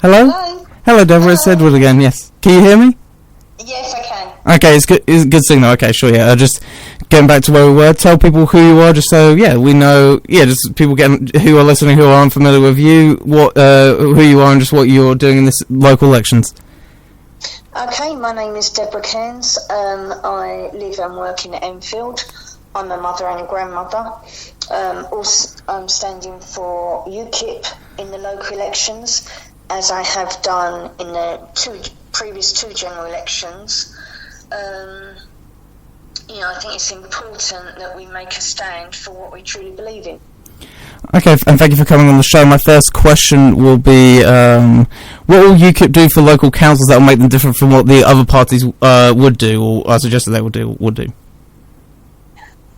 Hello? Hello? Hello, Deborah, it's Edward again, yes. Can you hear me? Yes, I can. Okay, it's good signal, okay, sure, yeah. Just getting back to where we were, tell people who you are, just so, yeah, we know, yeah, just people who are listening who are unfamiliar with you, who you are and just what you're doing in this local elections. Okay, my name is Deborah Cairns. I live and work in Enfield. I'm a mother and a grandmother. Also, I'm standing for UKIP in the local elections, as I have done in the previous two general elections. I think it's important that we make a stand for what we truly believe in. Okay, and thank you for coming on the show. My first question will be, what will UKIP do for local councils that will make them different from what the other parties would do, or I suggested they would do?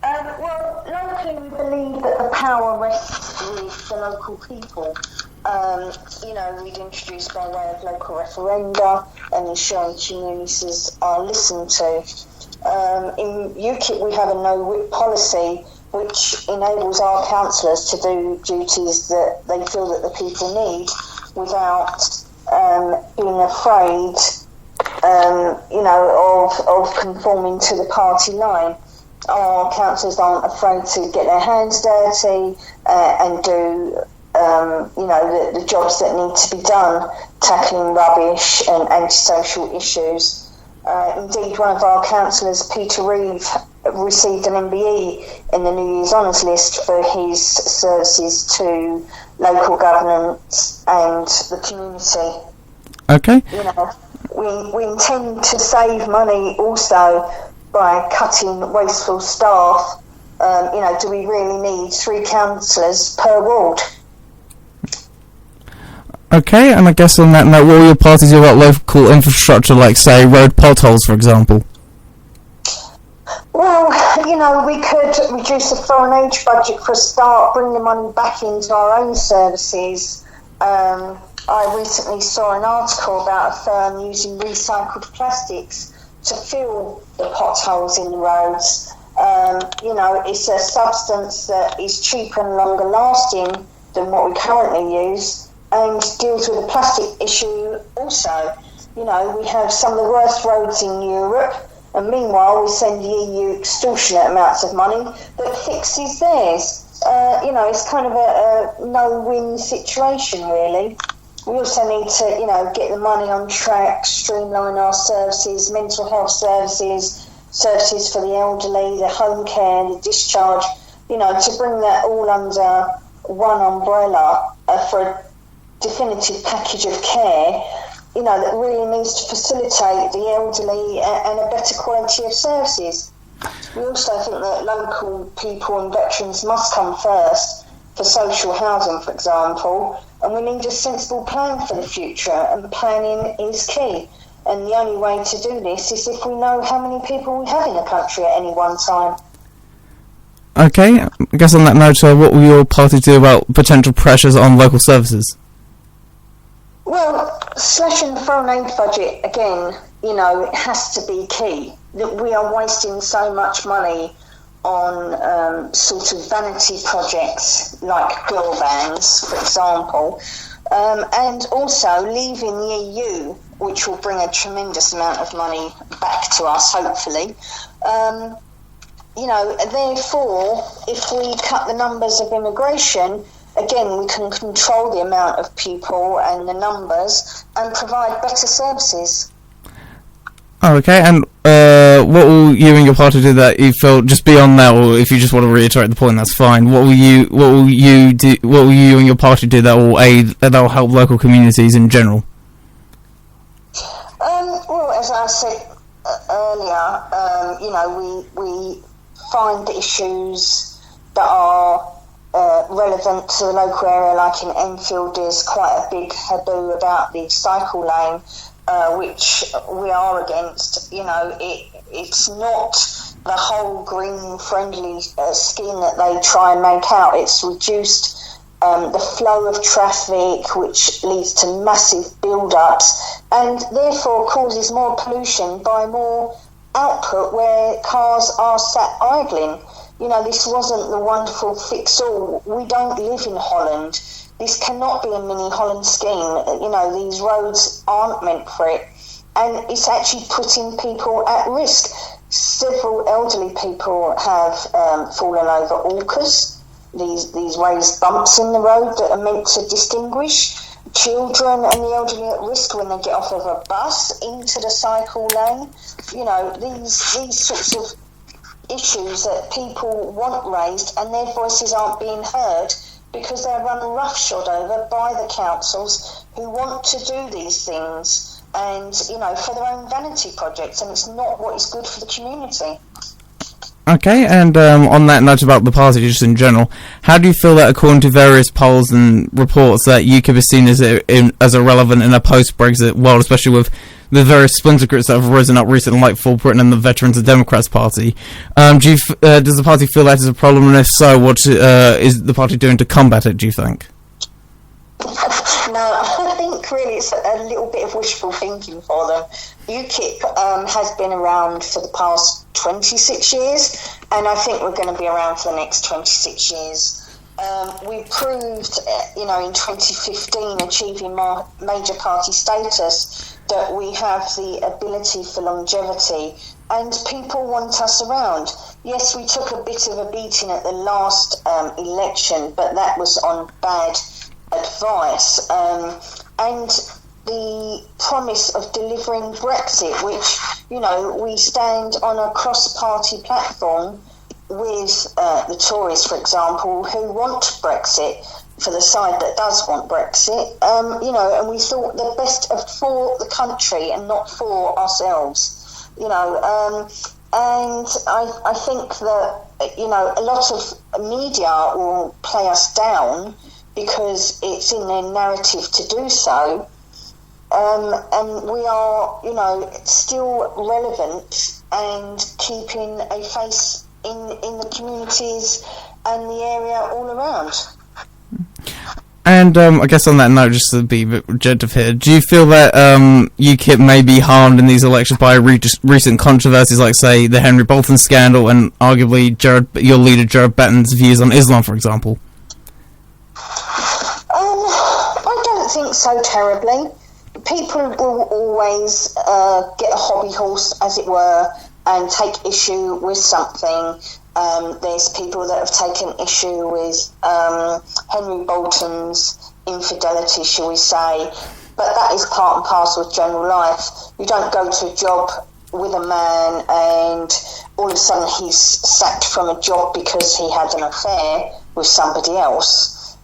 Well, locally we believe that the power rests with the local people. We'd introduce by way of local referenda and ensuring communities are listened to. In UKIP we have a no-whip policy which enables our councillors to do duties that they feel that the people need without being afraid, of conforming to the party line. Our councillors aren't afraid to get their hands dirty and do the jobs that need to be done, tackling rubbish and antisocial issues. Indeed, one of our councillors, Peter Reeve, received an MBE in the New Year's Honours List for his services to local governance and the community. Okay. We intend to save money also by cutting wasteful staff. Do we really need 3 councillors per ward? Okay, and I guess on that note, what will your party do about local infrastructure, like, say, road potholes, for example? Well, we could reduce the foreign aid budget for a start, bring the money back into our own services. I recently saw an article about a firm using recycled plastics to fill the potholes in the roads. It's a substance that is cheaper and longer lasting than what we currently use, and deals with the plastic issue also. We have some of the worst roads in Europe, and meanwhile we send the EU extortionate amounts of money that fixes theirs. It's kind of a no-win situation, really. We also need to, get the money on track, streamline our services, mental health services for the elderly, the home care, the discharge, to bring that all under one umbrella for a definitive package of care, that really needs to facilitate the elderly and a better quality of services. We also think that local people and veterans must come first for social housing, for example, and we need a sensible plan for the future, and planning is key. And the only way to do this is if we know how many people we have in the country at any one time. Okay, I guess on that note, what will your party do about potential pressures on local services? Well, slashing the foreign aid budget, again, it has to be key. That we are wasting so much money on sort of vanity projects like girl bands, for example, and also leaving the EU, which will bring a tremendous amount of money back to us, hopefully. Therefore, if we cut the numbers of immigration, again, we can control the amount of people and the numbers and provide better services. Oh, okay, and what will you and your party do that you feel, just beyond that, or if you just want to reiterate the point, that's fine. What will you and your party do that will help local communities in general? Well, as I said earlier, we find issues that are relevant to the local area, like in Enfield. There's quite a big taboo about the cycle lane, which we are against. It's not the whole green-friendly scheme that they try and make out. It's reduced the flow of traffic, which leads to massive build-ups and therefore causes more pollution by more output where cars are sat idling. this wasn't the wonderful fix-all. We don't live in Holland. This cannot be a mini Holland scheme. These roads aren't meant for it. And it's actually putting people at risk. Several elderly people have fallen over orcas, these raised bumps in the road that are meant to distinguish children and the elderly at risk when they get off of a bus into the cycle lane. These sorts of issues that people want raised, and their voices aren't being heard because they're run roughshod over by the councils who want to do these things and, for their own vanity projects, and it's not what is good for the community. Okay, and on that note about the party just in general, how do you feel that according to various polls and reports that UKIP is seen as irrelevant in a post-Brexit world, especially with the various splinter groups that have risen up recently, like For Britain and the Veterans and Democrats Party? Does the party feel that is a problem, and if so, what is the party doing to combat it, do you think? No, I think really it's a little bit of wishful thinking for them. UKIP has been around for the past 26 years, and I think we're going to be around for the next 26 years. We proved, in 2015, achieving major party status, that we have the ability for longevity, and people want us around. Yes, we took a bit of a beating at the last election, but that was on bad advice, and the promise of delivering Brexit, which, we stand on a cross-party platform with the Tories, for example, who want Brexit, for the side that does want Brexit, and we thought the best for the country and not for ourselves, and I think that, a lot of media will play us down because it's in their narrative to do so, and we are, still relevant and keeping a face in the communities and the area all around. And I guess on that note, just to be a bit objective here, do you feel that UKIP may be harmed in these elections by recent controversies, like, say, the Henry Bolton scandal and arguably your leader Jared Batten's views on Islam, for example? I don't think so terribly. People will always get a hobby horse, as it were, and take issue with something. There's people that have taken issue with Henry Bolton's infidelity, shall we say, but that is part and parcel of general life. You don't go to a job with a man and all of a sudden he's sacked from a job because he had an affair with somebody else.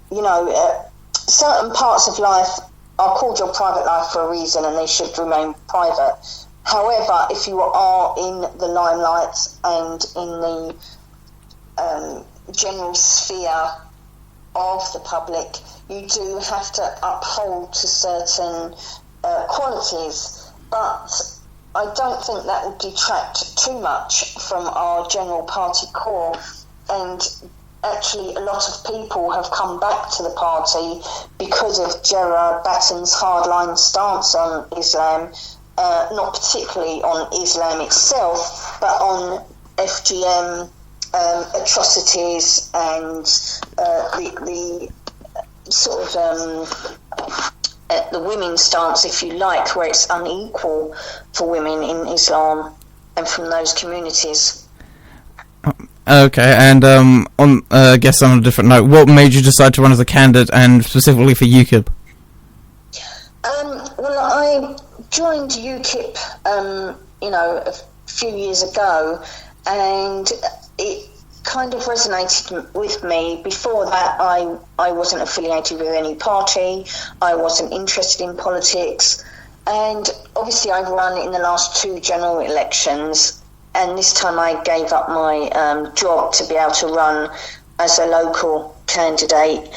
Certain parts of life are called your private life for a reason, and they should remain private. However, if you are in the limelight and in the general sphere of the public, you do have to uphold to certain qualities. But I don't think that would detract too much from our general party core. And actually, a lot of people have come back to the party because of Gerard Batten's hardline stance on Islam. Not particularly on Islam itself, but on FGM atrocities and the sort of the women's stance, if you like, where it's unequal for women in Islam and from those communities. Okay, and I guess on a different note, what made you decide to run as a candidate, and specifically for UKIP? Well, I joined UKIP, a few years ago, and it kind of resonated with me. Before that, I wasn't affiliated with any party. I wasn't interested in politics, and obviously I've run in the last two general elections, and this time I gave up my job to be able to run as a local candidate,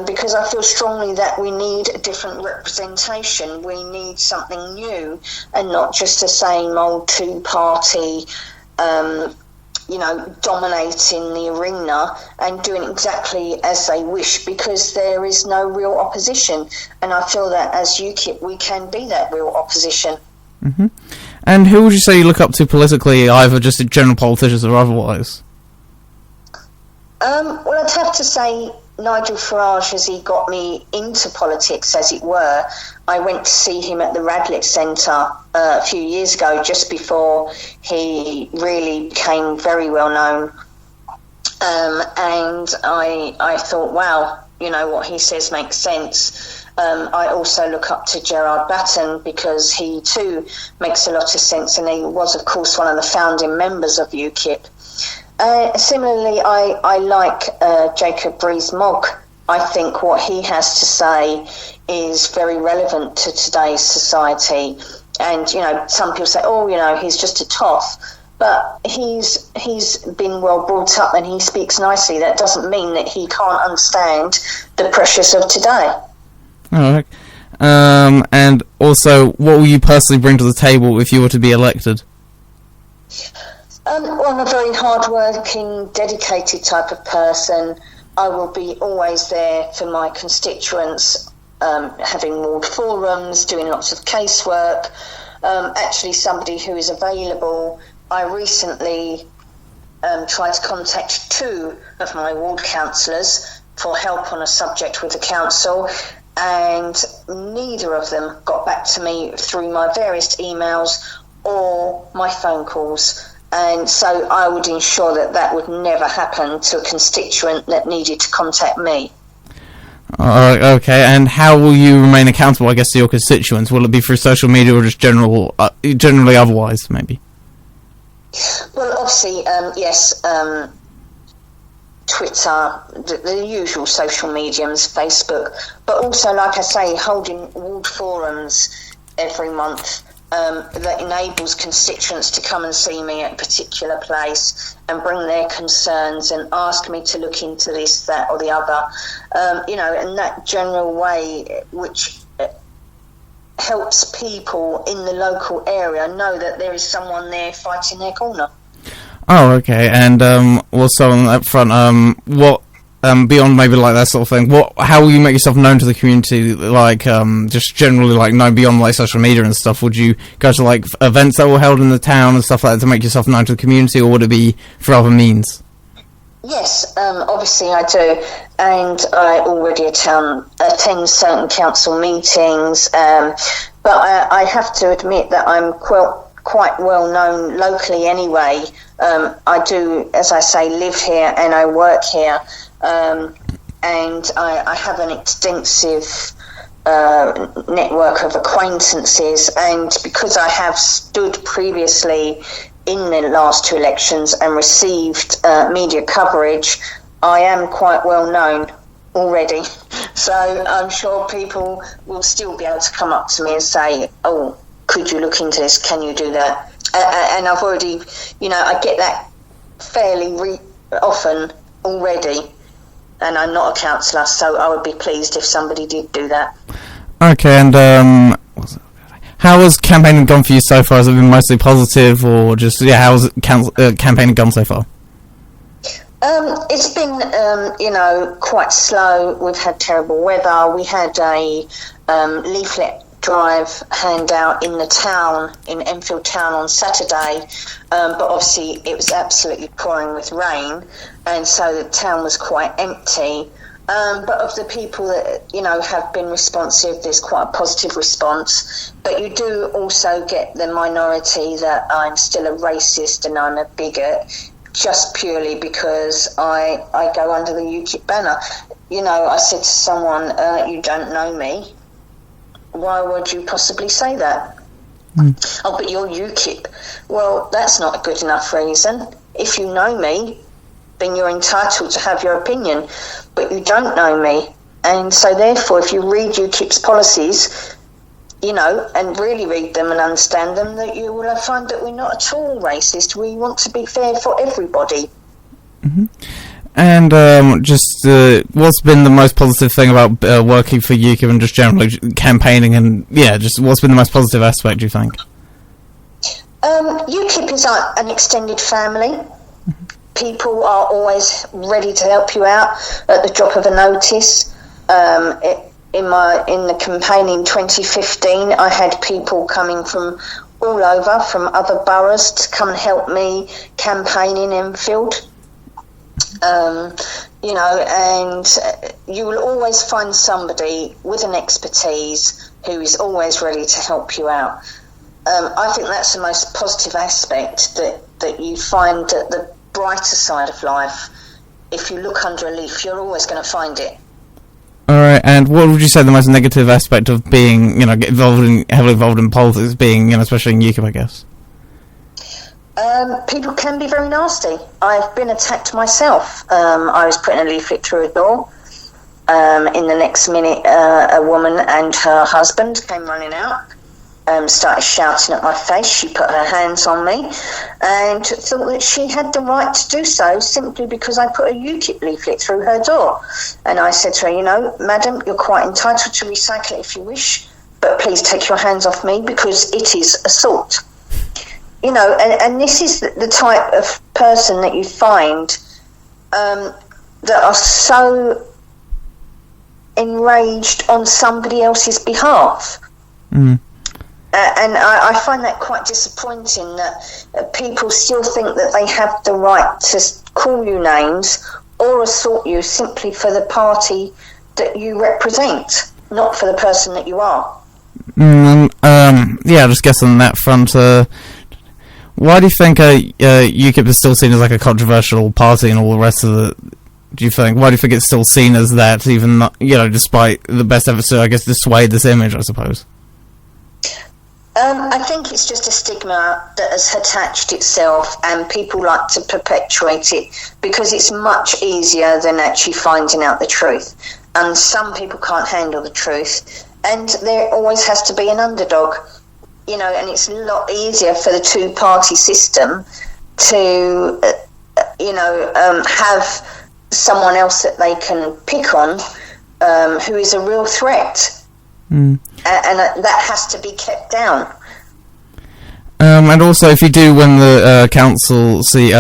because I feel strongly that we need a different representation. We need something new and not just the same old two-party, dominating the arena and doing exactly as they wish, because there is no real opposition. And I feel that as UKIP, we can be that real opposition. Mm-hmm. And who would you say you look up to politically, either just general politicians or otherwise? Well, I'd have to say Nigel Farage, as he got me into politics, as it were. I went to see him at the Radlett Centre a few years ago, just before he really became very well known. And I thought, wow, what he says makes sense. I also look up to Gerard Batten because he too makes a lot of sense, and he was, of course, one of the founding members of UKIP. Similarly, I like Jacob Rees-Mogg. I think what he has to say is very relevant to today's society. And, some people say, he's just a toff. But he's been well brought up and he speaks nicely. That doesn't mean that he can't understand the pressures of today. All right. And also, what will you personally bring to the table if you were to be elected? Well, I'm a very hard-working, dedicated type of person. I will be always there for my constituents, having ward forums, doing lots of casework, actually somebody who is available. I recently tried to contact 2 of my ward councillors for help on a subject with the council, and neither of them got back to me through my various emails or my phone calls. And so I would ensure that would never happen to a constituent that needed to contact me. Okay, and how will you remain accountable, I guess, to your constituents? Will it be through social media or just generally otherwise, maybe? Well, obviously, yes, Twitter, the usual social mediums, Facebook, but also, like I say, holding ward forums every month that enables constituents to come and see me at a particular place and bring their concerns and ask me to look into this, that or the other, in that general way, which helps people in the local area know that there is someone there fighting their corner. Oh, okay. And also on that front, what beyond maybe like that sort of thing, how will you make yourself known to the community? Like, just generally, like, no, beyond like social media and stuff. Would you go to like events that were held in the town and stuff like that to make yourself known to the community, or would it be for other means? Yes, obviously I do, and I already attend certain council meetings, but I have to admit that I'm quite well known locally anyway. I do, as I say, live here and I work here, and I have an extensive network of acquaintances, and because I have stood previously in the last 2 elections and received media coverage, I am quite well known already. So I'm sure people will still be able to come up to me and say, oh, could you look into this? Can you do that? And I've already, I get that fairly often already, and I'm not a councillor, so I would be pleased if somebody did do that. Okay, and how has campaigning gone for you so far? Has it been mostly positive, or just, how has campaigning gone so far? It's been, quite slow. We've had terrible weather. We had a leaflet drive handout in the town, in Enfield town on Saturday, but obviously it was absolutely pouring with rain, and so the town was quite empty. But of the people that, have been responsive, there's quite a positive response. But you do also get the minority that I'm still a racist and I'm a bigot, just purely because I go under the UKIP banner. I said to someone, you don't know me. Why would you possibly say that? Oh, but you're UKIP. Well, that's not a good enough reason. If you know me, then you're entitled to have your opinion, but you don't know me. And so therefore, if you read UKIP's policies, and really read them and understand them, that you will find that we're not at all racist. We want to be fair for everybody. Mm-hmm. And what's been the most positive thing about working for UKIP and just generally campaigning, and just what's been the most positive aspect, do you think? UKIP is an extended family. Mm-hmm. People are always ready to help you out at the drop of a notice. In the campaign in 2015, I had people coming from all over, from other boroughs, to come and help me campaign in Enfield. You know, and you will always find somebody with an expertise who is always ready to help you out. I think that's the most positive aspect, that you find that the brighter side of life, if you look under a leaf, you're always going to find it. Alright, and what would you say the most negative aspect of being, heavily involved in politics, being, especially in UKIP, I guess? People can be very nasty. I've been attacked myself. I was putting a leaflet through a door. In the next minute, a woman and her husband came running out, started shouting at my face. She put her hands on me and thought that she had the right to do so simply because I put a UKIP leaflet through her door. And I said to her, madam, you're quite entitled to recycle it if you wish, but please take your hands off me because it is assault. And this is the type of person that you find that are so enraged on somebody else's behalf. And I find that quite disappointing, that people still think that they have the right to call you names or assault you simply for the party that you represent, not for the person that you are. I just guess on that front, why do you think UKIP is still seen as like a controversial party and all the rest of it? Do you think? Why do you think it's still seen as that, even despite the best efforts to, I guess, dissuade this image, I suppose? I think it's just a stigma that has attached itself, and people like to perpetuate it because it's much easier than actually finding out the truth. And some people can't handle the truth, and there always has to be an underdog. And it's a lot easier for the two-party system to, have someone else that they can pick on who is a real threat. And that has to be kept down. And also, if you do win the council seat,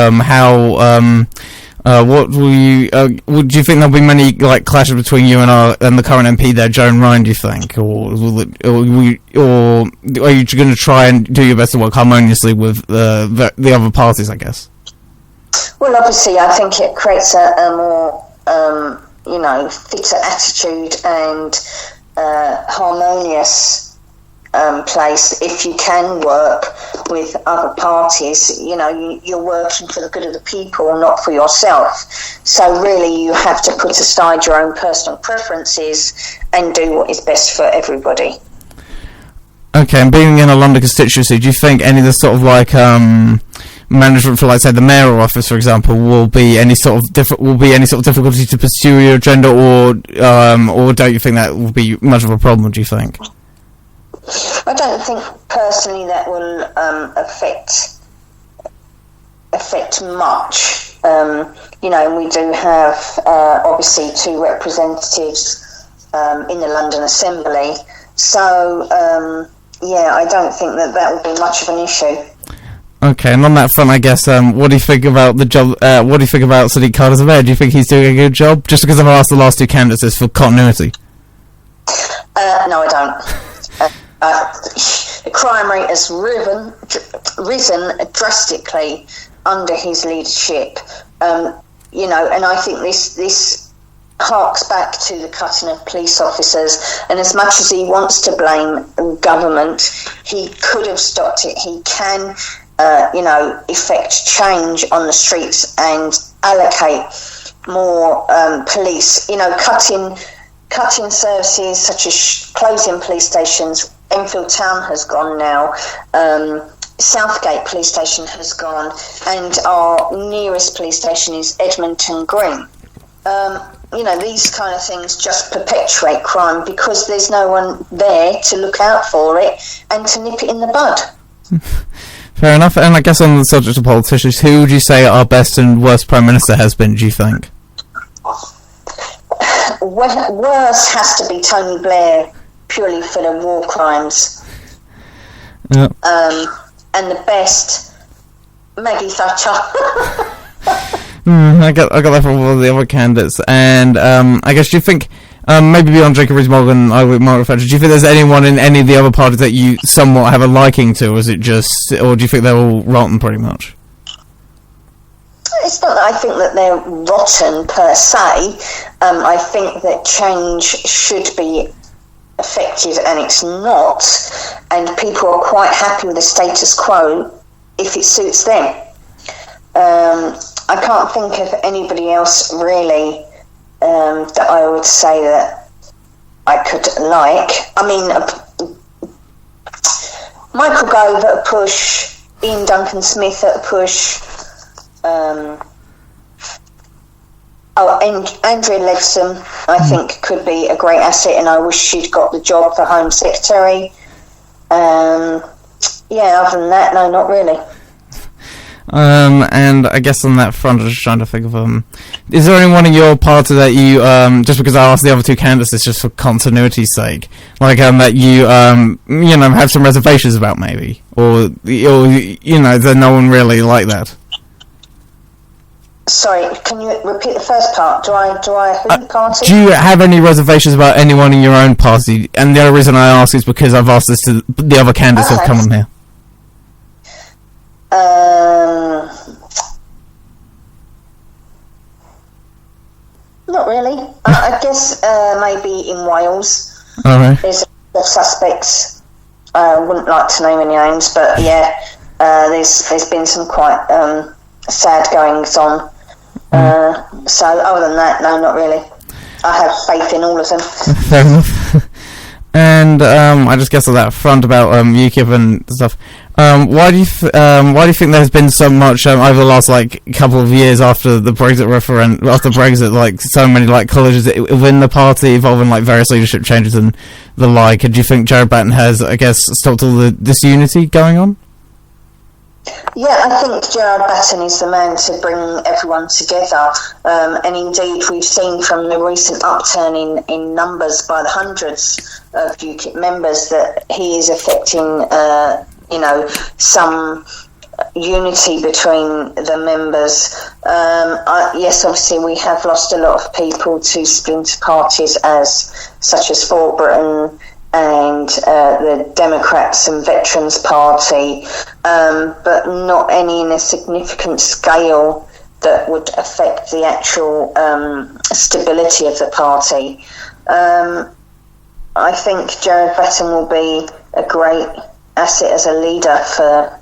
what will you? Do you think there'll be many clashes between you and the current MP there, Joan Ryan? Do you think, or are you going to try and do your best to work harmoniously with the other parties? I guess. Well, obviously, I think it creates a more fitter attitude and harmonious place if you can work with other parties. You're working for the good of the people, not for yourself. So really you have to put aside your own personal preferences and do what is best for everybody. Okay, and being in a London constituency, do you think any of the sort of management for, say, the mayoral office, for example, will be any sort of difficulty to pursue your agenda, or don't you think that will be much of a problem? Do you think? I don't think personally that will affect much. We do have obviously two representatives in the London Assembly, so I don't think that will be much of an issue. Okay, and on that front, I guess, what do you think about the job? What do you think about Sadiq Carter's mayor? Do you think he's doing a good job? Just because I've asked the last two candidates is for continuity. No, I don't. The crime rate has risen drastically under his leadership, and I think this harks back to the cutting of police officers. And as much as he wants to blame government, he could have stopped it. He can, effect change on the streets and allocate more police. Cutting services such as closing police stations. Enfield Town has gone now, Southgate police station has gone, and our nearest police station is Edmonton Green. These kind of things just perpetuate crime because there's no one there to look out for it and to nip it in the bud. Fair enough. And I guess on the subject of politicians, who would you say our best and worst Prime Minister has been, do you think? Worst has to be Tony Blair, purely for the war crimes. Yep. And the best, Maggie Thatcher. I got that from all the other candidates. And I guess, do you think, maybe beyond Jacob Rees-Mogg, Margaret Thatcher, do you think there's anyone in any of the other parties that you somewhat have a liking to, or is it just, or do you think they're all rotten pretty much? It's not that I think that they're rotten per se. I think that change should be affected, and it's not. And people are quite happy with the status quo if it suits them. I can't think of anybody else really that I would say that I could like. I mean, Michael Gove at a push, Ian Duncan Smith at a push. Andrea Leadsom, I think, could be a great asset, and I wish she'd got the job for Home Secretary. Other than that, no, not really. And I guess on that front, I was just trying to think of is there anyone in your party that you just because I asked the other two candidates just for continuity's sake, like that you have some reservations about maybe, or that no one really like that? Sorry, can you repeat the first part? Do I who party? Do you have any reservations about anyone in your own party? And the other reason I ask is because I've asked this to the other candidates who have come on here. Not really. I guess maybe in Wales. All right. There's a suspects. I wouldn't like to name any names, but there's been some quite sad goings on. So other than that, no, not really. I have faith in all of them. Fair enough. And I just guess on that front about UKIP and stuff. Why do you think there's been so much over the last couple of years after the Brexit referendum, after Brexit, so many collisions within the party involving various leadership changes and the like? And do you think Jared Batten has, I guess, stopped all the disunity going on? Yeah, I think Gerard Batten is the man to bring everyone together, and indeed we've seen from the recent upturn in numbers by the hundreds of UKIP members that he is affecting, some unity between the members. Yes, obviously we have lost a lot of people to splinter parties such as For Britain and the Democrats and Veterans Party, but not any in a significant scale that would affect the actual stability of the party. I think Jared Batten will be a great asset as a leader for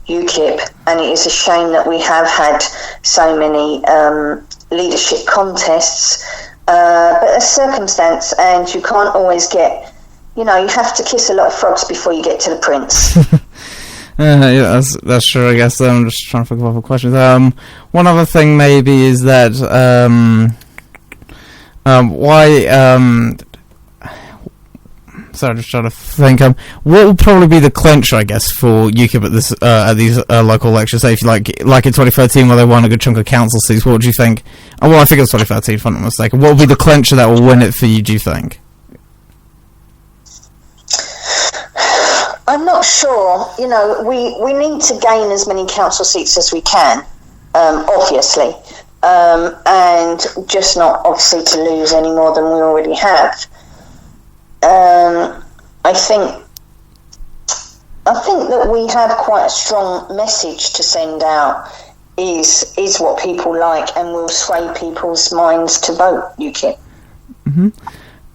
UKIP, and it is a shame that we have had so many leadership contests. But a circumstance, and you can't always get, you have to kiss a lot of frogs before you get to the prince. Yeah, that's true, I guess. I'm just trying to think of other questions. One other thing maybe is that why sorry, just trying to think. What will probably be the clincher, I guess, for UKIP at these local elections? Say, if you like in 2013, where they won a good chunk of council seats, what would you think? Oh, well, I think it was 2013, if I'm not mistaken. What will be the clincher that will win it for you? Do you think? I'm not sure. We need to gain as many council seats as we can, obviously, and just not obviously to lose any more than we already have. I think that we have quite a strong message to send out. Is what people like, and will sway people's minds to vote UKIP. Mm-hmm.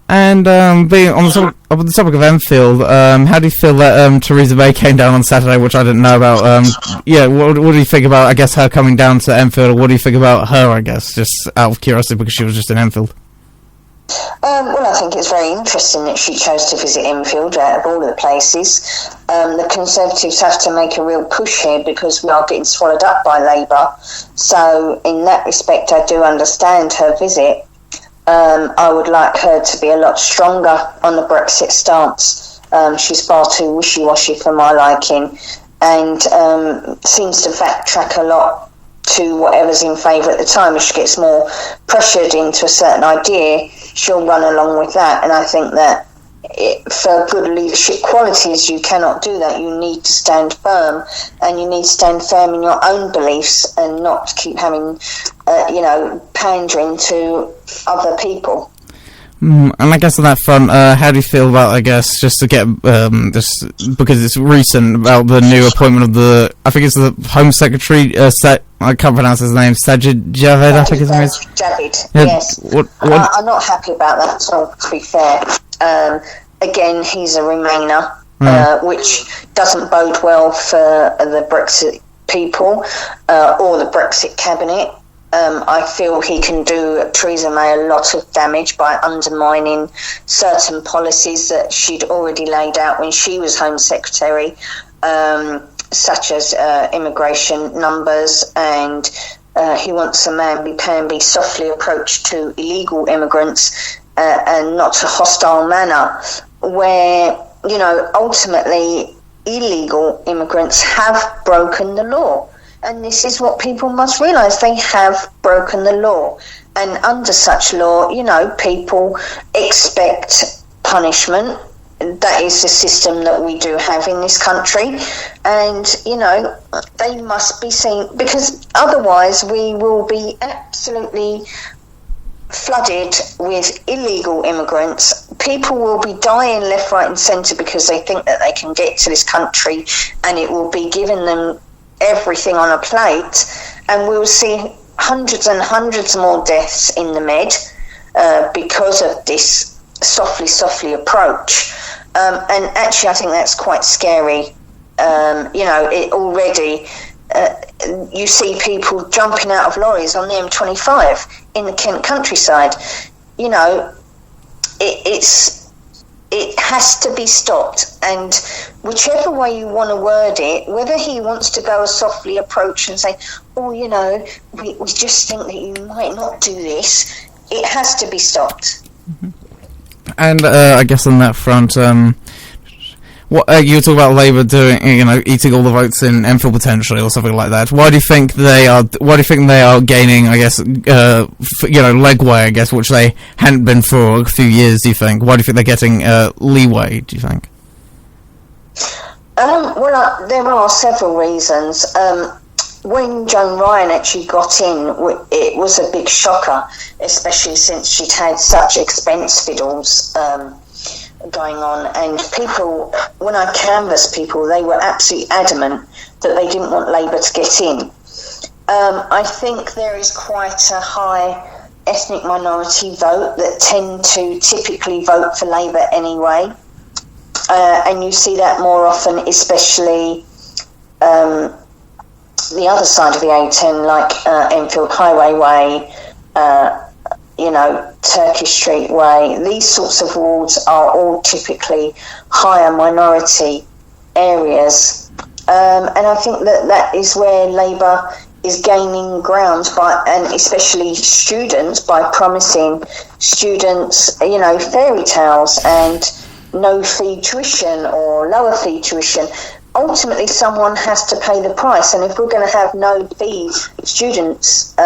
And being on the topic of Enfield, how do you feel that Theresa May came down on Saturday, which I didn't know about? What do you think about, I guess, her coming down to Enfield, or what do you think about her, I guess, just out of curiosity, because she was just in Enfield? Well, I think it's very interesting that she chose to visit Enfield out of all of the places. The Conservatives have to make a real push here because we are getting swallowed up by Labour. So in that respect, I do understand her visit. I would like her to be a lot stronger on the Brexit stance. She's far too wishy-washy for my liking, and seems to backtrack a lot to whatever's in favour at the time. If she gets more pressured into a certain idea, she'll run along with that. And I think that for good leadership qualities, you cannot do that. You need to stand firm, and you need to stand firm in your own beliefs and not keep having, pandering to other people. And I guess on that front, how do you feel about, I guess, just to get, just because it's recent, about the new appointment of I think it's the Home Secretary, I can't pronounce his name. Sajid Javid, I think his name is. Javid, Yeah, yes. what? I'm not happy about that at all, to be fair. Again, he's a Remainer, which doesn't bode well for the Brexit people or the Brexit cabinet. I feel he can do Theresa May a lot of damage by undermining certain policies that she'd already laid out when she was Home Secretary, such as immigration numbers, and he wants a mamby-pamby, softly approach to illegal immigrants and not a hostile manner, where, you know, ultimately illegal immigrants have broken the law. And this is what people must realise. They have broken the law. And under such law, you know, people expect punishment. That is the system that we do have in this country. And, you know, they must be seen, because otherwise we will be absolutely flooded with illegal immigrants. People will be dying left, right and centre because they think that they can get to this country and it will be giving them everything on a plate, and we'll see hundreds and hundreds more deaths in the Med because of this softly approach. And actually I think that's quite scary. You know, it already you see people jumping out of lorries on the M25 in the Kent countryside. You know, it has to be stopped, and whichever way you want to word it, whether he wants to go a softly approach and say, oh, you know, we just think that you might not do this, it has to be stopped. Mm-hmm. And I guess on that front, what you were talking about Labour doing, you know, eating all the votes in Enfield potentially, or something like that. Why do you think they are gaining? I guess, you know, legway. I guess, which they hadn't been for a few years. Do you think? Why do you think they're getting leeway? Do you think? Well, there are several reasons. When Joan Ryan actually got in, it was a big shocker, especially since she'd had such expense fiddles going on, and people, when I canvassed people, they were absolutely adamant that they didn't want Labour to get in. I think there is quite a high ethnic minority vote that tend to typically vote for Labour anyway, and you see that more often, especially the other side of the A10, like Enfield Highway Way, you know, Turkish Street Way. These sorts of wards are all typically higher minority areas, and I think that is where Labour is gaining ground by, and especially students, by promising students, you know, fairy tales and no fee tuition or lower fee tuition. Ultimately, someone has to pay the price, and if we're going to have no fee students'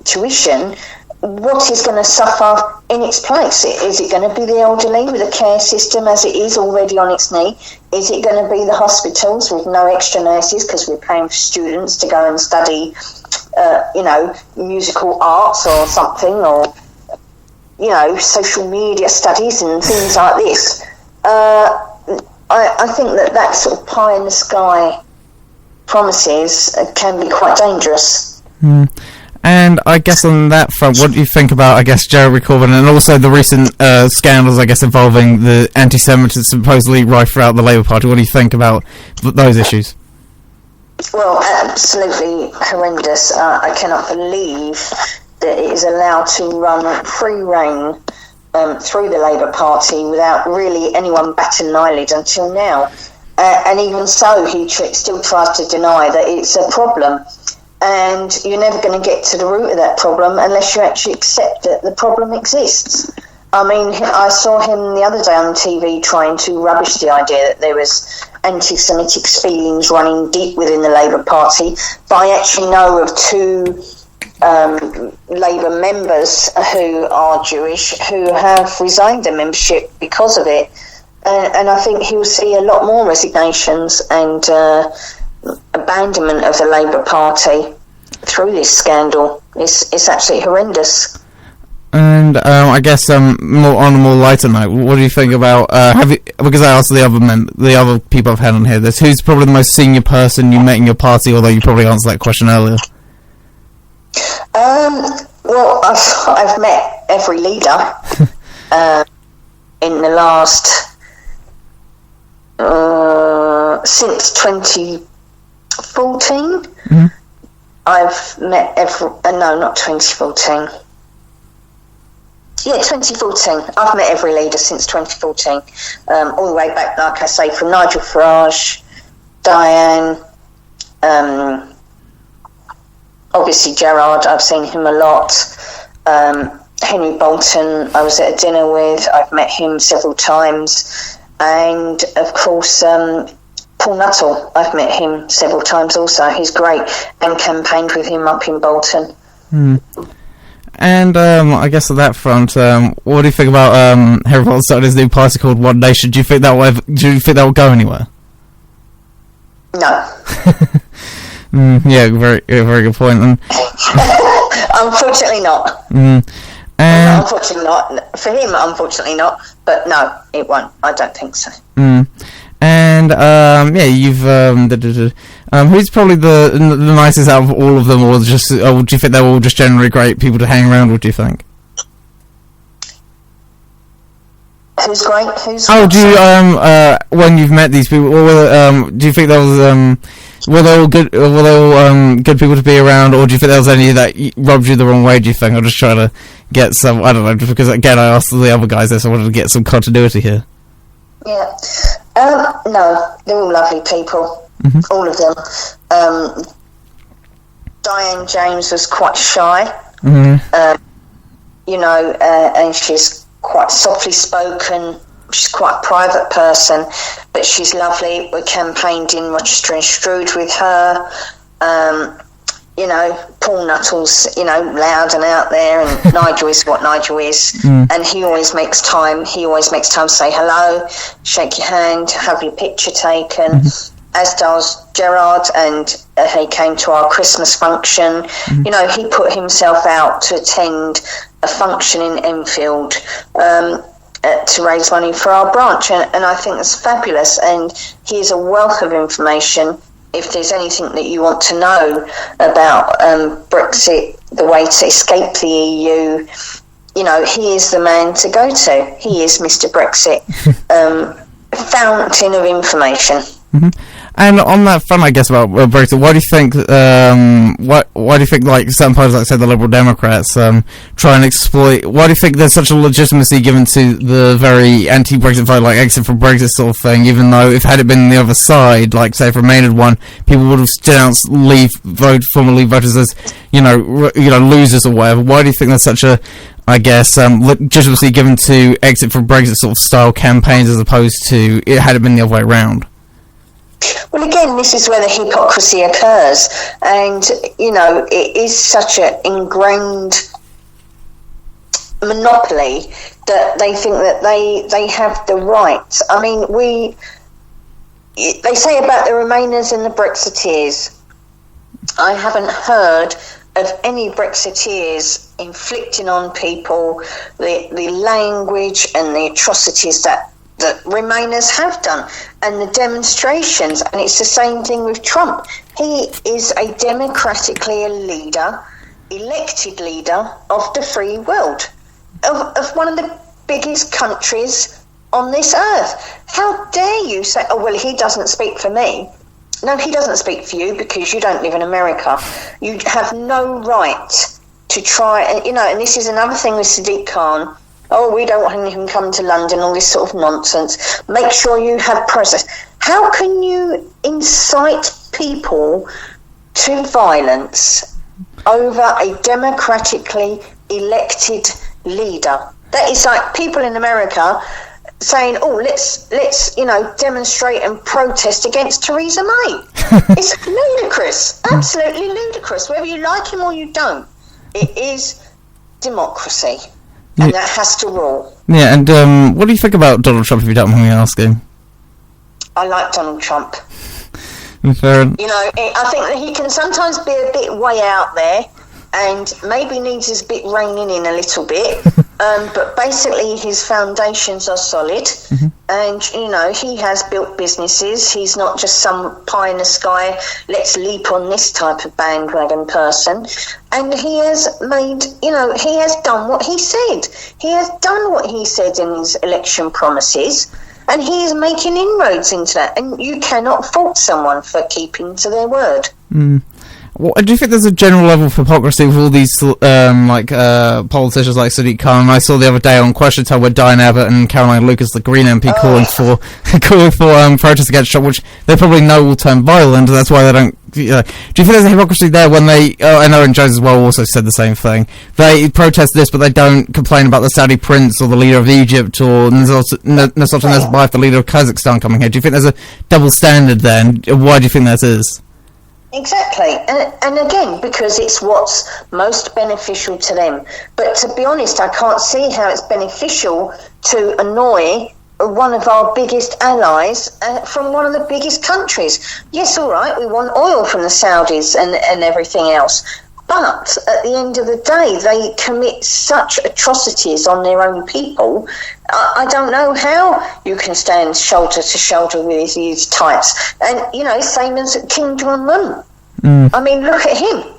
tuition, what is going to suffer in its place? Is it going to be the elderly with a care system as it is already on its knee? Is it going to be the hospitals with no extra nurses because we're paying for students to go and study, you know, musical arts or something, or, you know, social media studies and things like this? I think that sort of pie in the sky promises can be quite dangerous. And I guess on that front, what do you think about, I guess, Jeremy Corbyn and also the recent scandals, I guess, involving the anti-Semitism supposedly rife throughout the Labour Party? What do you think about those issues? Well, absolutely horrendous. I cannot believe that it is allowed to run free rein through the Labour Party without really anyone batting an eyelid until now. And even so, he still tries to deny that it's a problem. And you're never going to get to the root of that problem unless you actually accept that the problem exists. I mean, I saw him the other day on TV trying to rubbish the idea that there was anti-Semitic feelings running deep within the Labour Party. But I actually know of two Labour members who are Jewish who have resigned their membership because of it. And I think he'll see a lot more resignations and abandonment of the Labour Party through this scandal. It's absolutely horrendous. And I guess more on a more lighter note, what do you think about because I asked the other people I've had on here, who's probably the most senior person you met in your party, although you probably answered that question earlier? Well, I've met every leader in the last since 2014. Mm-hmm. I've met no, not 2014. Yeah, 2014. I've met every leader since 2014, all the way back, like I say, from Nigel Farage, Diane, obviously Gerard, I've seen him a lot. Henry Bolton, I was at a dinner with, I've met him several times. And, of course, Paul Nuttall, I've met him several times also. He's great, and campaigned with him up in Bolton. Mm. And I guess on that front, what do you think about Henry Bolton starting his new party called One Nation? Do you think that will go anywhere? No. Yeah, very good point. And unfortunately not. Unfortunately not. For him, unfortunately not. But no, it won't. I don't think so. And yeah, you've who's probably the nicest out of all of them, or do you think they're all just generally great people to hang around with? Do you think? Who's great? Do you when you've met these people, or do you think there was were they all good? Were they all good people to be around, or do you think there was any that rubbed you the wrong way? Do you think? I'm just trying to get some. I don't know, just because again I asked the other guys this, I wanted to get some continuity here. Yeah. No, they're all lovely people. Mm-hmm. All of them. Diane James was quite shy. Mm-hmm. And she's quite softly spoken. She's quite a private person, but she's lovely. We campaigned in Rochester and Strood with her. Paul Nuttall's, loud and out there, and Nigel is what Nigel is. And he always makes time. He always makes time to say hello, shake your hand, have your picture taken, as does Gerard, and he came to our Christmas function. He put himself out to attend a function in Enfield to raise money for our branch, and I think that's fabulous, and he is a wealth of information. If there's anything that you want to know about Brexit, the way to escape the EU, he is the man to go to. He is Mr. Brexit, fountain of information. Mm-hmm. And on that front, I guess, about Brexit, why do you think? Why do you think, like certain parties, like say the Liberal Democrats, try and exploit? Why do you think there's such a legitimacy given to the very anti-Brexit vote, like exit from Brexit sort of thing? Even though, if had it been the other side, like say if Remain had won, people would have denounced former Leave voters as losers or whatever. Why do you think there's such a, I guess, legitimacy given to exit from Brexit sort of style campaigns as opposed to it had it been the other way around? Well, again, this is where the hypocrisy occurs, and it is such an ingrained monopoly that they think that they have the right. I mean, they say about the Remainers and the Brexiteers. I haven't heard of any Brexiteers inflicting on people the language and the atrocities that Remainers have done, and the demonstrations, and it's the same thing with Trump. He is a democratically elected leader of the free world, of one of the biggest countries on this earth. How dare you say, oh, well, he doesn't speak for me. No, he doesn't speak for you because you don't live in America. You have no right to try, and this is another thing with Sadiq Khan. Oh, we don't want him to come to London, all this sort of nonsense. Make sure you have process. How can you incite people to violence over a democratically elected leader? That is like people in America saying, oh, let's demonstrate and protest against Theresa May. It's ludicrous, absolutely ludicrous, whether you like him or you don't. It is democracy. And that has to rule. Yeah, and what do you think about Donald Trump, if you don't mind me asking? I like Donald Trump. Fair enough. I think that he can sometimes be a bit way out there, and maybe needs his bit reining in a little bit. But basically, his foundations are solid. Mm-hmm. And, you know, he has built businesses. He's not just some pie in the sky, let's leap on this type of bandwagon person. And he has made, you know, he has done what he said. He has done what he said in his election promises. And he is making inroads into that. And you cannot fault someone for keeping to their word. Well, do you think there's a general level of hypocrisy with all these politicians like Sadiq Khan? I saw the other day on Question Time where Diane Abbott and Caroline Lucas, the Green MP, calling for protests against Trump, which they probably know will turn violent, and that's why they don't. Do you think there's a hypocrisy there when they? I know, and Jones as well also said the same thing. They protest this, but they don't complain about the Saudi prince or the leader of Egypt or Nursultan Nazarbayev, the leader of Kazakhstan, coming here. Do you think there's a double standard there? And why do you think that is? Exactly, and again, because it's what's most beneficial to them. But to be honest, I can't see how it's beneficial to annoy one of our biggest allies from one of the biggest countries. Yes, all right, we want oil from the Saudis and everything else. But at the end of the day, they commit such atrocities on their own people. I don't know how you can stand shoulder to shoulder with these types. And, you know, same as Kim Jong-un. I mean, look at him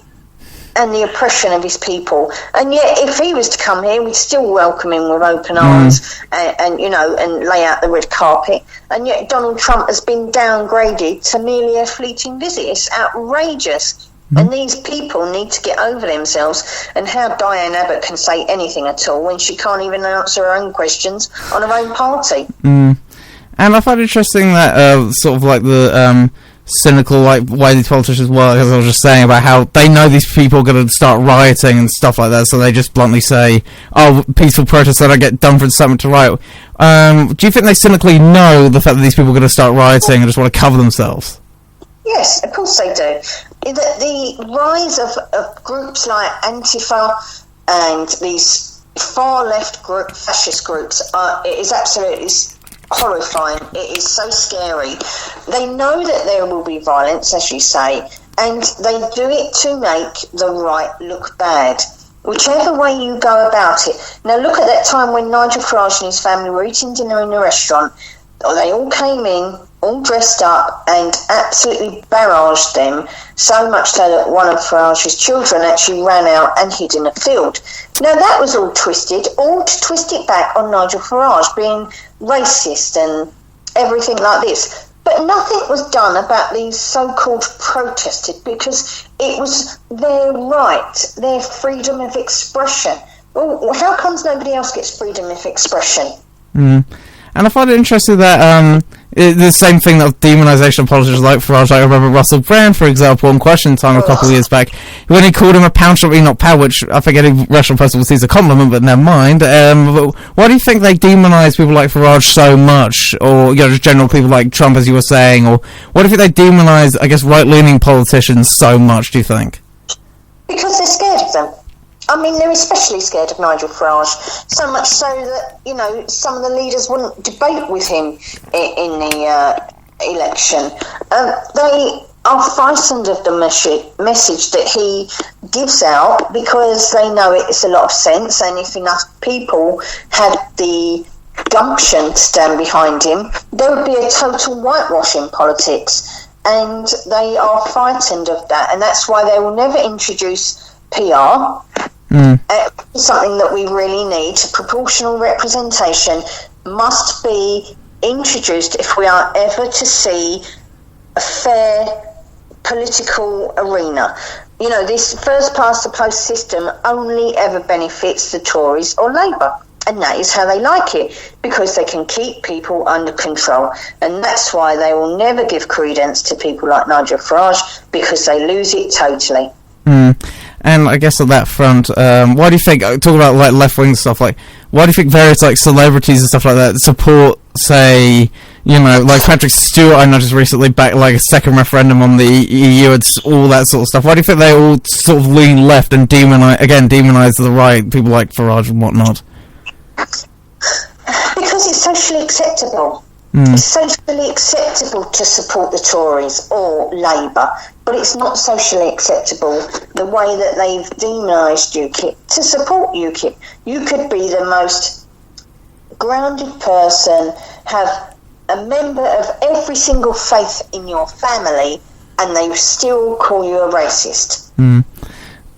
and the oppression of his people. And yet, if he was to come here, we'd still welcome him with open arms and, you know, and lay out the red carpet. And yet Donald Trump has been downgraded to merely a fleeting visit. It's outrageous. And these people need to get over themselves. And how Diane Abbott can say anything at all when she can't even answer her own questions on her own party. And I find it interesting that sort of like the cynical like way these politicians work, as I was just saying, about how they know these people are going to start rioting and stuff like that, so they just bluntly say, oh, peaceful protests that don't get done for something to riot. Do you think they cynically know the fact that these people are going to start rioting and just want to cover themselves? Yes, of course they do. The rise of groups like Antifa and these far left fascist groups is absolutely horrifying. It is so scary. They know that there will be violence, as you say, and they do it to make the right look bad, whichever way you go about it. Now look at that time when Nigel Farage and his family were eating dinner in a restaurant. They all came in, all dressed up, and absolutely barraged them, so much so that one of Farage's children actually ran out and hid in a field. Now that was all to twist it back on Nigel Farage being racist and everything like this. But nothing was done about these so-called protesters because it was their right, their freedom of expression. Well, how comes nobody else gets freedom of expression? And I find it interesting that the same thing that demonisation of politicians like Farage. I remember Russell Brand, for example, on Question Time a couple of years back, when he called him a pound shop, not pound, which I think any rational person will see as a compliment, but never mind. But why do you think they demonise people like Farage so much, or just general people like Trump, as you were saying, or why do you think they demonise, I guess, right-leaning politicians so much? Do you think? Because they're scared of them. I mean, they're especially scared of Nigel Farage, so much so that, some of the leaders wouldn't debate with him in the election. They are frightened of the message that he gives out because they know it's a lot of sense, and if enough people had the gumption to stand behind him, there would be a total whitewash in politics, and they are frightened of that, and that's why they will never introduce PR. Something that we really need. Proportional representation must be introduced if we are ever to see a fair political arena. This first past the post system only ever benefits the Tories or Labour, and that is how they like it, because they can keep people under control, and that's why they will never give credence to people like Nigel Farage, because they lose it totally. And I guess on that front, why do you think, talk about like left-wing stuff, like, why do you think various like celebrities and stuff like that support, say, like Patrick Stewart, I noticed recently, back like a second referendum on the EU and all that sort of stuff. Why do you think they all sort of lean left and demonize the right, people like Farage and whatnot? Because it's socially acceptable. It's socially acceptable to support the Tories or Labour, but it's not socially acceptable the way that they've demonised UKIP to support UKIP. You could be the most grounded person, have a member of every single faith in your family and they still call you a racist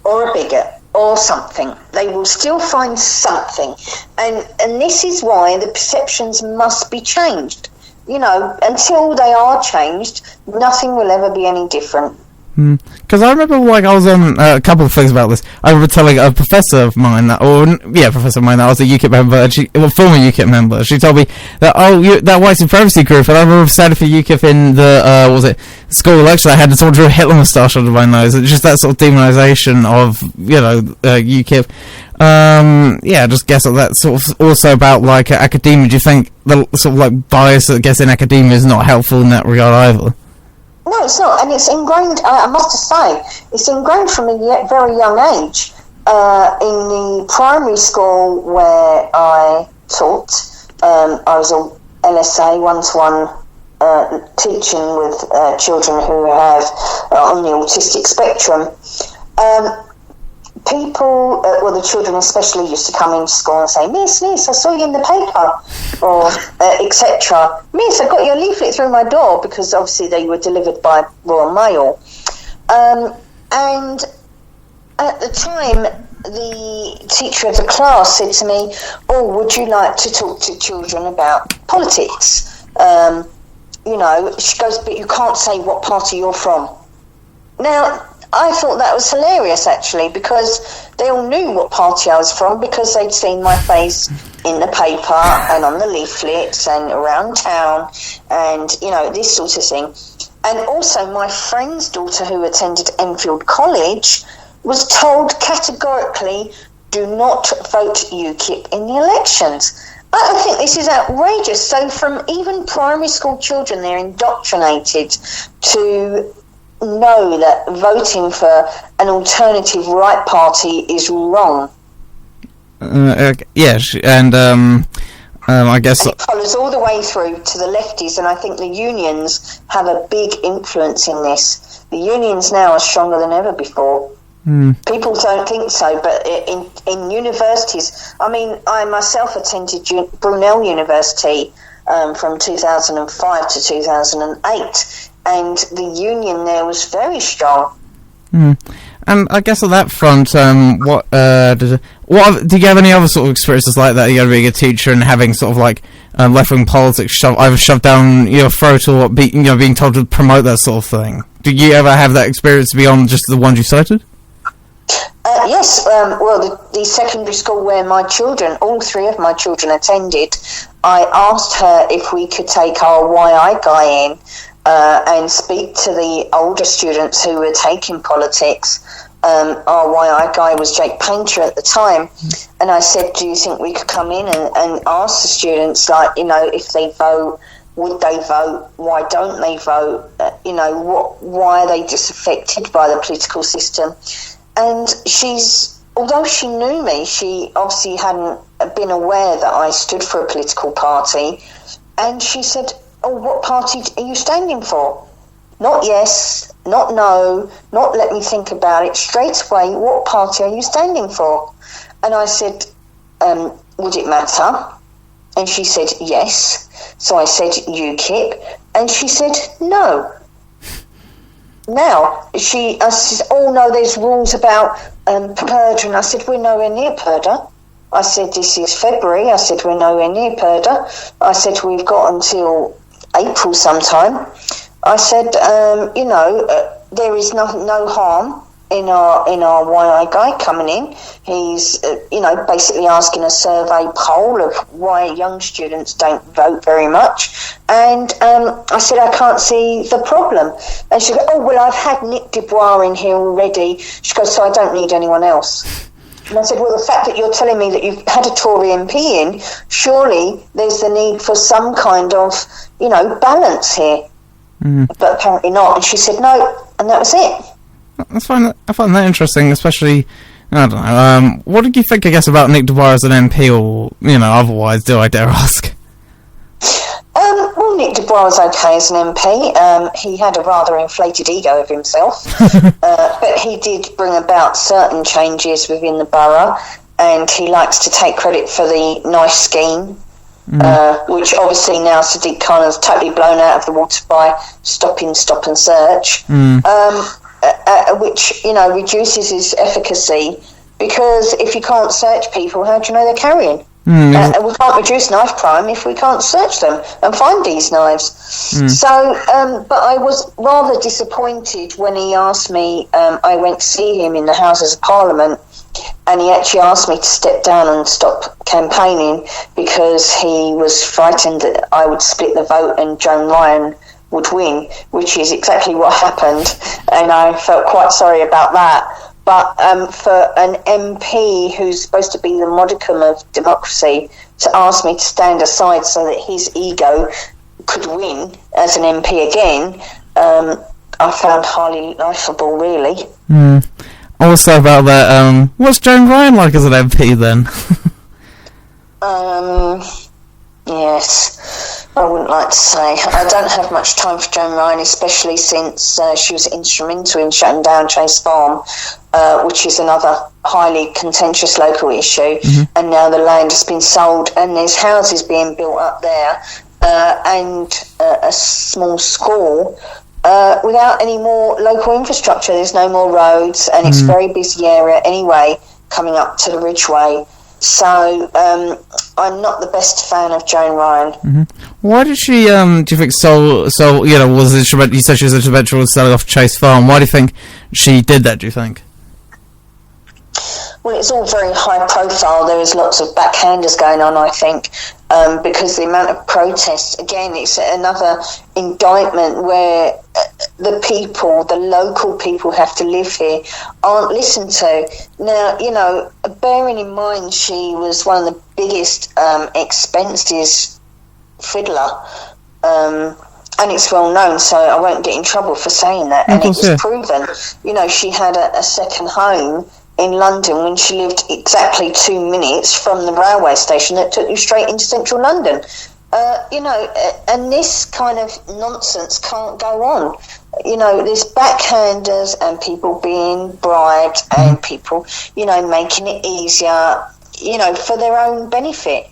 or a bigot or something. They will still find something. And this is why the perceptions must be changed. You know, until they are changed, nothing will ever be any different. Because I remember, like, I was on a couple of things about this. I remember telling a professor of mine that I was a UKIP member, and former UKIP member. She told me that, that white supremacy group, and I remember standing for UKIP in the, school election. I had someone drew a Hitler moustache under my nose. It's just that sort of demonisation of, UKIP. I just guess that's sort of also about, like, academia. Do you think the sort of, like, bias that gets in academia is not helpful in that regard either? No, it's not, and it's ingrained, I must say, it's ingrained from a very young age. In the primary school where I taught, I was a LSA, one-to-one teaching with children who have on the autistic spectrum. People, the children especially, used to come into school and say, Miss, I saw you in the paper, or etc. Miss, I got your leaflet through my door, because obviously they were delivered by Royal Mail. And at the time, the teacher of the class said to me, would you like to talk to children about politics? She goes, but you can't say what party you're from. Now, I thought that was hilarious, actually, because they all knew what party I was from, because they'd seen my face in the paper and on the leaflets and around town and, this sort of thing. And also my friend's daughter, who attended Enfield College, was told categorically, do not vote UKIP in the elections. I think this is outrageous. So from even primary school children, they're indoctrinated to know that voting for an alternative right party is wrong. Yes, and I guess and it follows all the way through to the lefties, and I think the unions have a big influence in this. The unions now are stronger than ever before. People don't think so, but in universities, I myself attended Brunel University from 2005 to 2008, and the union there was very strong. And I guess on that front, did you have any other sort of experiences like that? You know, being a teacher and having sort of like left-wing politics either shoved down your throat or being told to promote that sort of thing? Did you ever have that experience beyond just the ones you cited? Yes. The secondary school where all three of my children attended, I asked her if we could take our YI guy in and speak to the older students who were taking politics. Our YI guy was Jake Painter at the time, and I said, do you think we could come in and ask the students, if they vote, would they vote? Why don't they vote? Why are they disaffected by the political system? And although she knew me, she obviously hadn't been aware that I stood for a political party, and she said, what party are you standing for? Not yes, not no, not let me think about it. Straight away, what party are you standing for? And I said, would it matter? And she said, yes. So I said, UKIP. And she said, no. Now, I said, no, there's rules about purdah. And I said, we're nowhere near purdah. I said, this is February. I said, we're nowhere near purdah. I said, we've got until April sometime. I said, there is no harm in our YI guy coming in. He's, basically asking a survey poll of why young students don't vote very much. And I said, I can't see the problem. And she goes, I've had Nick Dubois in here already. She goes, so I don't need anyone else. And I said, well, the fact that you're telling me that you've had a Tory MP in, surely there's the need for some kind of, balance here. But apparently not. And she said no, and that was it. I find that interesting, especially, I don't know, what did you think, I guess, about Nick Dubois as an MP, or, otherwise, do I dare ask? Well, Nick Dubois was okay as an MP. He had a rather inflated ego of himself, but he did bring about certain changes within the borough, and he likes to take credit for the nice scheme which obviously now Sadiq Khan has totally blown out of the water by stop and search, which, you know, reduces its efficacy, because if you can't search people, how do you know they're carrying? And we can't reduce knife crime if we can't search them and find these knives. So, but I was rather disappointed when he asked me, I went to see him in the Houses of Parliament, and he actually asked me to step down and stop campaigning because he was frightened that I would split the vote and Joan Ryan would win, which is exactly what happened, and I felt quite sorry about that. But for an MP who's supposed to be the modicum of democracy to ask me to stand aside so that his ego could win as an MP again, I found highly laughable, really. Also about that, what's Joan Ryan like as an MP then? Yes, I wouldn't like to say. I don't have much time for Joan Ryan, especially since she was instrumental in shutting down Chase Farm, which is another highly contentious local issue, and now the land has been sold and there's houses being built up there, and a small school without any more local infrastructure. There's no more roads, and it's a very busy area anyway coming up to the Ridgeway. So I'm not the best fan of Joan Ryan. Why did she, do you think, you know, was it, you said she was instrumental in selling off Chase Farm. Why do you think she did that, do you think? Well, it's all very high profile. There is lots of backhanders going on, I think, because the amount of protests, again, it's another indictment where the people, the local people who have to live here, aren't listened to. Now, you know, bearing in mind she was one of the biggest expenses fiddler, and it's well known, so I won't get in trouble for saying that, and it was proven. You know, she had a second home in London when she lived exactly 2 minutes from the railway station that took you straight into central London. You know, and this kind of nonsense can't go on. You know, there's backhanders and people being bribed and people, you know, making it easier, you know, for their own benefit.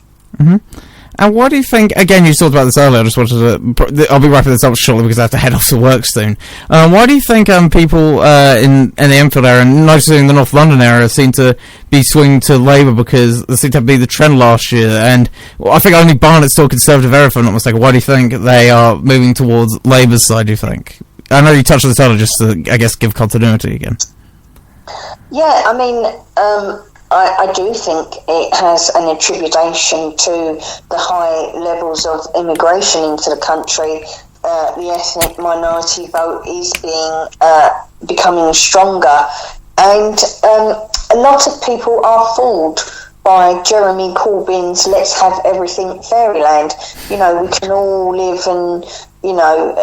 And what do you think, again, you talked about this earlier, I just wanted to, I'll be wrapping this up shortly because I have to head off to work soon. Why do you think people in the Enfield area, and noticing in the North London area, seem to be swinging to Labour, because there seemed to be the trend last year, and I think only Barnett's still Conservative area, if I'm not mistaken. Why do you think they are moving towards Labour's side, do you think? I know you touched on this earlier, just to, I guess, give continuity again. Yeah, I mean, I do think it has an attribution to the high levels of immigration into the country. The ethnic minority vote is becoming stronger, and a lot of people are fooled by Jeremy Corbyn's "let's have everything fairyland." You know, we can all live and, you know,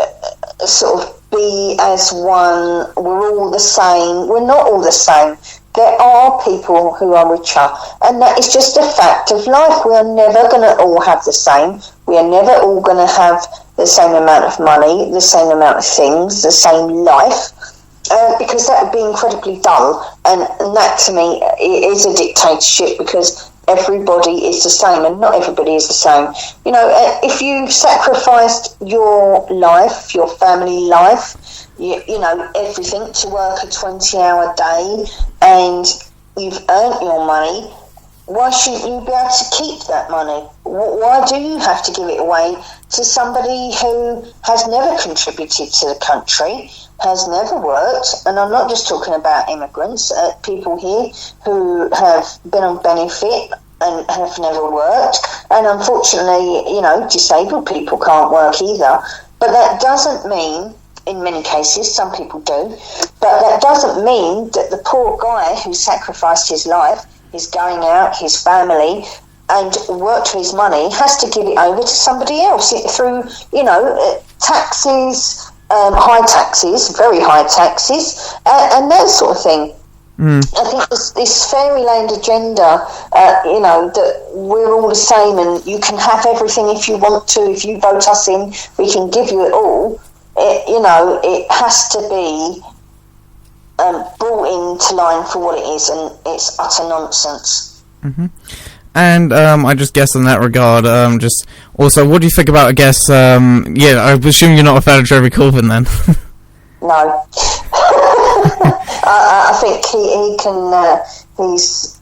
sort of be as one. We're all the same. We're not all the same. There are people who are richer, and that is just a fact of life. We are never going to all have the same. We are never all going to have the same amount of money, the same amount of things, the same life, because that would be incredibly dull. And that, to me, is a dictatorship, because everybody is the same, and not everybody is the same. You know, if you've sacrificed your life, your family life, you know, everything to work a 20-hour day, and you've earned your money, why shouldn't you be able to keep that money? Why do you have to give it away to somebody who has never contributed to the country, has never worked? And I'm not just talking about immigrants, people here who have been on benefit and have never worked, and unfortunately, you know, disabled people can't work either. But that doesn't mean, in many cases, some people do, but that doesn't mean that the poor guy who sacrificed his life, is going out, his family, and worked for his money, has to give it over to somebody else through, you know, taxes, high taxes, very high taxes, and that sort of thing. I think this fairyland agenda, you know, that we're all the same and you can have everything if you want to, if you vote us in, we can give you it all. You know, it has to be brought into line for what it is, and it's utter nonsense. And I just guess in that regard, just also, what do you think about? I guess, I assume you're not a fan of Jeremy Corbyn then. No, I think he can. He's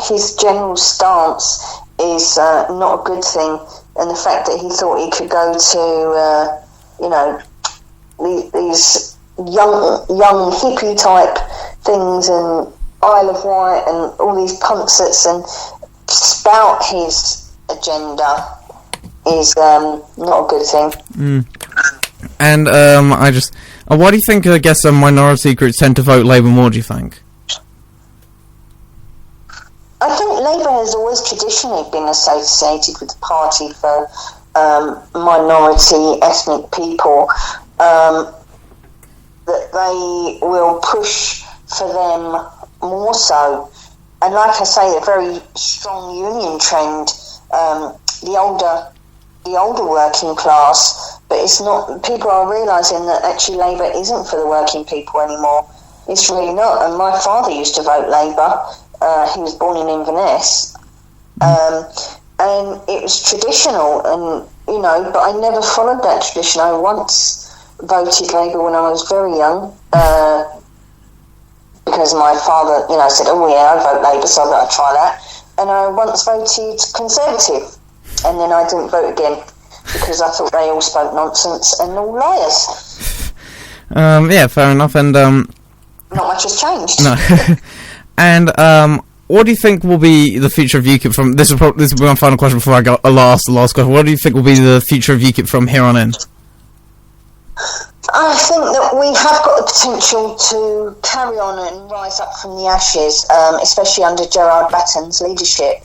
his general stance is not a good thing, and the fact that he thought he could go to these young hippie type things and Isle of Wight and all these concerts and spout his agenda is not a good thing. And why do you think, I guess, minority groups tend to vote Labour more, do you think? I think Labour has always traditionally been associated with the party for minority ethnic people, that they will push for them more so. And like I say, a very strong union trend, the older working class, but it's not, people are realising that actually Labour isn't for the working people anymore. It's really not. And my father used to vote Labour. He was born in Inverness, and it was traditional, and but I never followed that tradition. I once voted Labour when I was very young, because my father, said, "Oh yeah, I vote Labour, so I thought I'd try that." And I once voted Conservative, and then I didn't vote again because I thought they all spoke nonsense and all liars. Yeah, fair enough, and not much has changed. No. And what do you think will be the future of UKIP from this? Will be my final question before I go. Last question. What do you think will be the future of UKIP from here on in? I think that we have got the potential to carry on and rise up from the ashes, especially under Gerard Batten's leadership.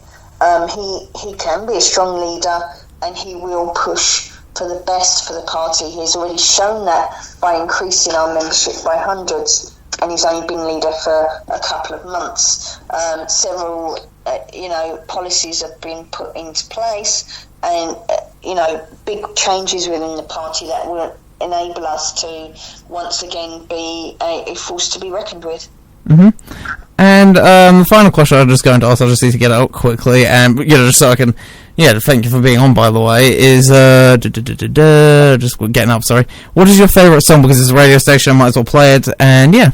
He can be a strong leader, and he will push for the best for the party. He's already shown that by increasing our membership by hundreds. And he's only been leader for a couple of months. Several, policies have been put into place, and big changes within the party that will enable us to once again be a force to be reckoned with. And the final question I'm just going to ask, I just need to get it out quickly, and just so I can, thank you for being on, by the way, is just getting up. Sorry, what is your favourite song? Because it's a radio station, I might as well play it. And yeah.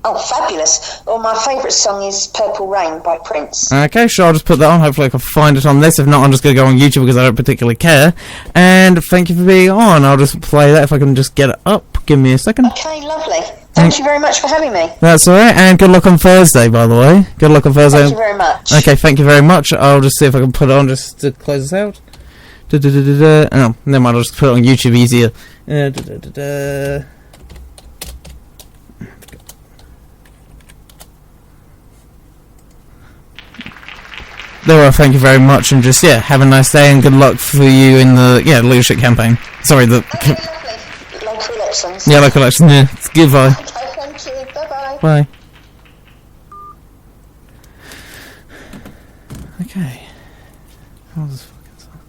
Oh, fabulous. Well, my favourite song is Purple Rain by Prince. Okay, sure, I'll just put that on. Hopefully I can find it on this. If not, I'm just going to go on YouTube because I don't particularly care. And thank you for being on. I'll just play that if I can just get it up. Give me a second. Okay, lovely. Thank you very much for having me. That's alright, and good luck on Thursday, by the way. Good luck on Thursday. Thank you very much. Okay, thank you very much. I'll just see if I can put it on just to close this out. Oh, never mind, I'll just put it on YouTube easier. There are, thank you very much, and just, have a nice day, and good luck for you in the, leadership campaign. Sorry, the... Okay, lovely. Local elections. Yeah, local elections, Goodbye. Okay, thank you. Bye-bye. Bye. Okay. How does fucking sound?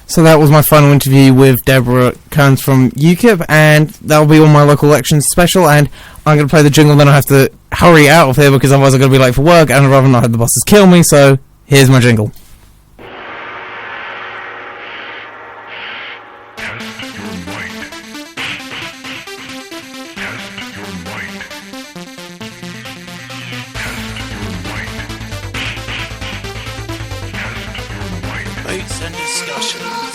So that was my final interview with Deborah Cairns from UKIP, and that'll be on my local elections special, and I'm going to play the jingle, then I have to hurry out of here because otherwise I'm going to be late for work, and I'd rather not have the bosses kill me, so here's my jingle. Votes and discussion.